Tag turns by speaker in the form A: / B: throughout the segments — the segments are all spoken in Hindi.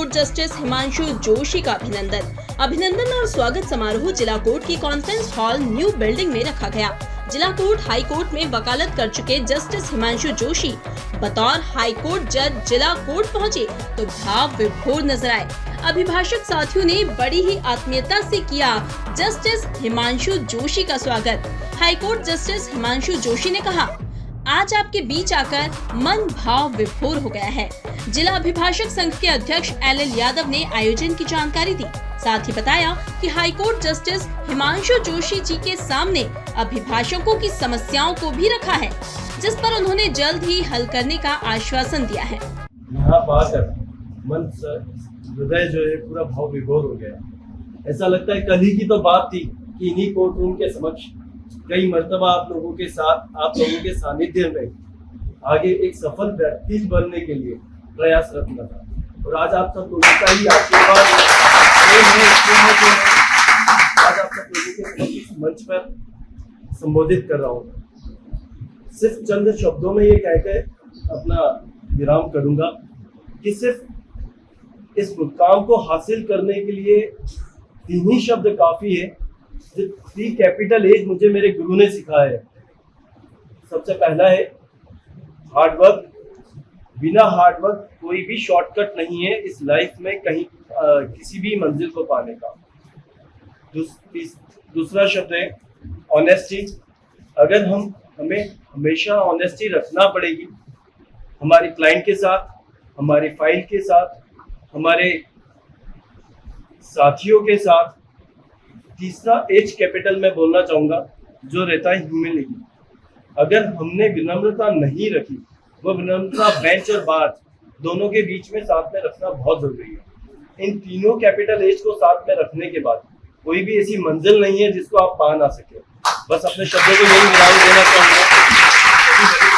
A: कोर्ट जस्टिस हिमांशु जोशी का अभिनंदन और स्वागत समारोह जिला कोर्ट की कॉन्फ्रेंस हॉल न्यू बिल्डिंग में रखा गया। जिला कोर्ट हाई कोर्ट में वकालत कर चुके जस्टिस हिमांशु जोशी बतौर हाई कोर्ट जज जिला कोर्ट पहुंचे तो भाव विभोर नजर आए। अभिभाषक साथियों ने बड़ी ही आत्मीयता से किया जस्टिस हिमांशु जोशी का स्वागत। High court justice Himanshu Joshi ने कहा, आज आपके बीच आकर मन भाव विभोर हो गया है। जिला अभिभाषक संघ के अध्यक्ष LL यादव ने आयोजन की जानकारी दी। साथ ही बताया कि high court justice Himanshu Joshi ji के सामने अभिभाषकों की समस्याओं को भी रखा है, जिस पर उन्होंने जल्द ही हल करने का आश्वासन दिया है।
B: यहाँ पाकर मन हृदय जो है पूरा भाव विभोर हो गया। ऐसा लगता है कल ही की तो बात थी कि इन्हीं कोर्ट रूम के समक्ष कई मर्तबा आप लोगों के सानिध्य में आगे एक सफल व्यक्ति बनने के लिए प्रयासरत था। और आज आप सब लोगों का ही आशीर्वाद आज आप सब लोगों के इस मंच पर संबोधित कर रहा हूँ। सिर्फ चंद शब्दों में ये कहकर अपना विराम करूंगा कि सिर्फ इस मुकाम को हासिल करने के लिए 3 ही शब्द काफी है, जो 3 कैपिटल एज मुझे मेरे गुरु ने सिखाया है। सबसे पहला है हार्डवर्क। बिना हार्डवर्क कोई भी शॉर्टकट नहीं है इस लाइफ में कहीं किसी भी मंजिल को पाने का। दूसरा शब्द है ऑनेस्टी। अगर हमें हमेशा ऑनेस्टी रखना पड़ेगी हमारे क्लाइंट के साथ, हमारी फाइल के साथ, हमारे साथियों के साथ। तीसरा एच कैपिटल में बोलना चाहूंगा जो रहता है ह्यूमिलिटी। अगर हमने विनम्रता नहीं रखी, वो विनम्रता बेंच और बात दोनों के बीच में साथ में रखना बहुत जरूरी है। इन तीनों कैपिटल एच को साथ में रखने के बाद कोई भी ऐसी मंजिल नहीं है जिसको आप पा ना सके। बस अपने शब्दों को यही विराम देना चाहूंगा।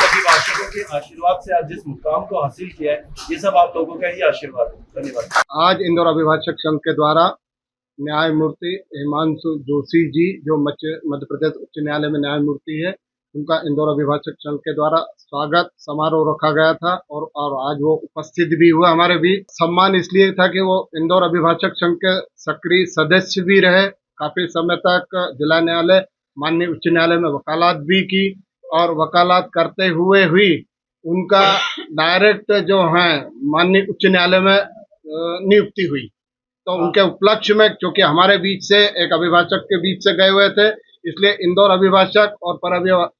B: अभिभाषकों के आशीर्वाद से आज जिस मुकाम को हासिल किया है, ये सब आप लोगों का ही आशीर्वाद है। धन्यवाद।
C: आज इंदौर अभिभाषक संघ के द्वारा न्यायमूर्ति हिमांशु जोशी जी, जो मध्य प्रदेश उच्च न्यायालय में न्यायमूर्ति है, उनका इंदौर अभिभाषक संघ के द्वारा स्वागत समारोह रखा गया था और आज वो उपस्थित भी हुआ हमारे बीच। सम्मान इसलिए था कि वो इंदौर अभिभाषक संघ के सक्रिय सदस्य भी रहे। काफी समय तक जिला न्यायालय माननीय उच्च न्यायालय में वकालत भी की और वकालत करते हुए हुई उनका डायरेक्ट जो है माननीय उच्च न्यायालय में नियुक्ति हुई। तो उनके उपलक्ष्य में, क्योंकि हमारे बीच से एक अभिभाषक के बीच से गए हुए थे, इसलिए इंदौर अभिभाषक और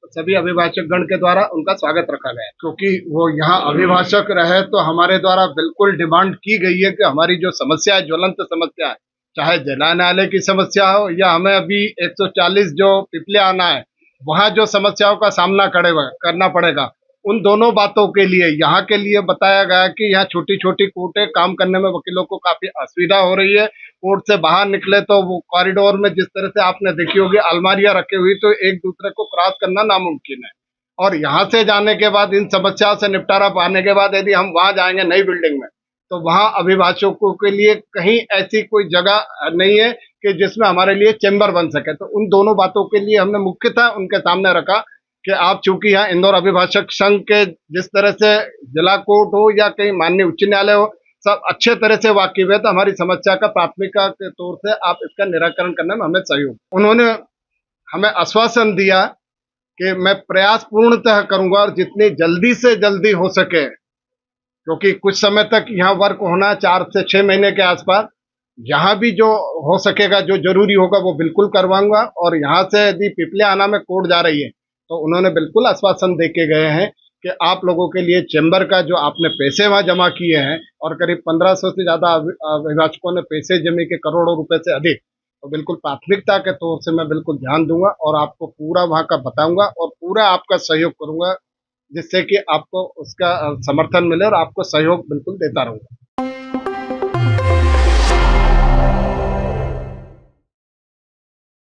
C: सभी अभिभाषक गण के द्वारा उनका स्वागत रखा गया। क्योंकि वो यहाँ अभिभाषक रहे तो हमारे द्वारा बिल्कुल डिमांड की गई है कि हमारी जो समस्या है, ज्वलंत समस्या है, चाहे जिला न्यायालय की समस्या हो या हमें अभी 140 जो पिपले आना है वहाँ जो समस्याओं का सामना करना पड़ेगा, उन दोनों बातों के लिए यहाँ के लिए बताया गया कि यहाँ छोटी छोटी कोर्टें काम करने में वकीलों को काफी असुविधा हो रही है। कोर्ट से बाहर निकले तो वो कॉरिडोर में जिस तरह से आपने देखी होगी अलमारियां रखी हुई, तो एक दूसरे को क्रॉस करना नामुमकिन है। और यहाँ से जाने के बाद, इन समस्याओं से निपटारा पाने के बाद यदि हम वहां जाएंगे नई बिल्डिंग में, तो वहां अभिभाषकों के लिए कहीं ऐसी कोई जगह नहीं है कि जिसमें हमारे लिए चैम्बर बन सके। तो उन दोनों बातों के लिए हमने मुख्यतः उनके सामने रखा कि आप चूंकि यहाँ इंदौर अभिभाषक संघ के जिस तरह से जिला कोर्ट हो या कहीं माननीय उच्च न्यायालय हो, सब अच्छे तरह से वाकिफ है, तो हमारी समस्या का प्राथमिकता के तौर से आप इसका निराकरण करने में हमें सहयोग। उन्होंने हमें आश्वासन दिया कि मैं प्रयास पूर्णतः करूंगा और जितनी जल्दी से जल्दी हो सके, क्योंकि कुछ समय तक यहाँ वर्क होना 4 से 6 महीने के आसपास, यहाँ भी जो हो सकेगा, जो जरूरी होगा वो बिल्कुल करवाऊंगा। और यहाँ से यदि पिपले आना में कोर्ट जा रही है तो उन्होंने बिल्कुल आश्वासन दे के गए हैं कि आप लोगों के लिए चैम्बर का जो आपने पैसे वहाँ जमा किए हैं, और करीब 1500 से ज्यादा अभिभाषकों ने पैसे जमे के करोड़ों रुपए से अधिक, तो बिल्कुल प्राथमिकता के तौर से मैं बिल्कुल ध्यान दूंगा और आपको पूरा वहाँ का बताऊंगा और पूरा आपका सहयोग करूंगा, जिससे कि आपको उसका समर्थन मिले और आपको सहयोग बिल्कुल देता रहूंगा।